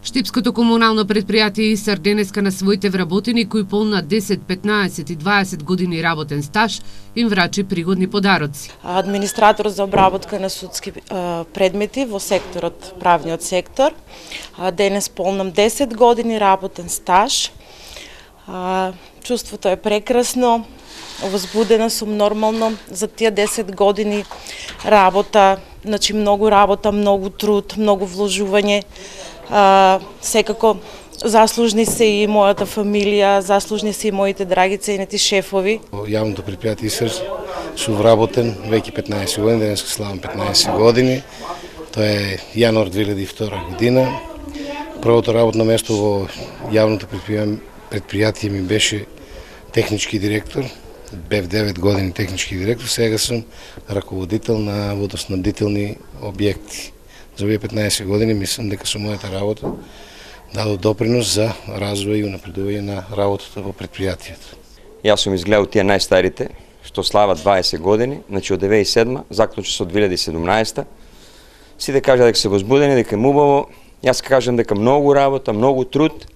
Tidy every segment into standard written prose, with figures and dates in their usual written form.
Штипското комунално предпријатие ИСАР денеска на своите вработени кои полнат 10, 15 и 20 години работен стаж им врачи пригодни подароци. Администратор за обработка на судски предмети во секторот, правниот сектор. Денес полнам 10 години работен стаж. Чувството е прекрасно, возбудена сум нормално за тие 10 години работа, значи многу работа, многу труд, многу вложување. Секако заслужни се и мојата фамилија, заслужни се и моите драги ценети шефови. Јавното предпријатие ИСАР сум вработен веќе 15 години, денеска славам 15 години. Тоа е јануар 2002 година. Првото работно место во јавното предпријатие ми беше технички директор. Бев 9 години технички директор, сега сум раководител на водоснабдителни објекти. За овие 15 години мислам дека со мојата работа дадо допринос за развој и унапредување на работата во предпријатието. Јас сум изгледал тие најстарите, што слават 20 години, значи од 2007, заклучно со 2017. Сите кажа дека се возбудени, дека е убаво. Јас кажам дека многу работа, многу труд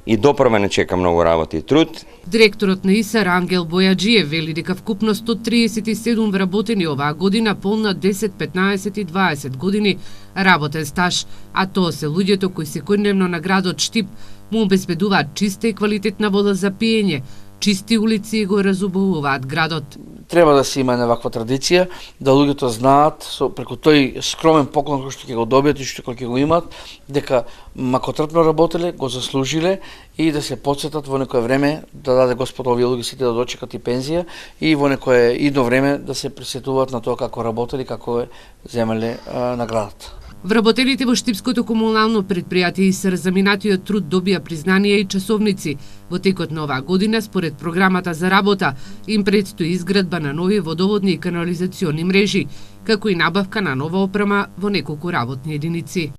и доправа не чека многу работа и труд. Директорот на ИСАР Ангел Бојаджиев вели дека вкупно 137 вработени оваа година полнат 10, 15 и 20 години работен стаж, а тоа се луѓето кои секојдневно на градот Штип му обезбедуваат чиста и квалитетна вода за пиење, чисти улици и го разубавуваат градот. Треба да се има една ваква традиција, да луѓето знаат преку тој скромен поклон кој што ќе го добијат и што ќе го имаат, дека макотрпно работеле, го заслужиле и да се потсетат во некое време да даде Господ овие луѓе сите да дочекат и пензија и во некое идно време да се присетуваат на тоа како работеле, како земеле наградата. Вработените во Штипското комунално предпријатие ИСАР за минатиот труд добија признанија и часовници. Во текот на оваа година, според програмата за работа, им предстои изградба на нови водоводни и канализациони мрежи, како и набавка на нова опрема во неколку работни единици.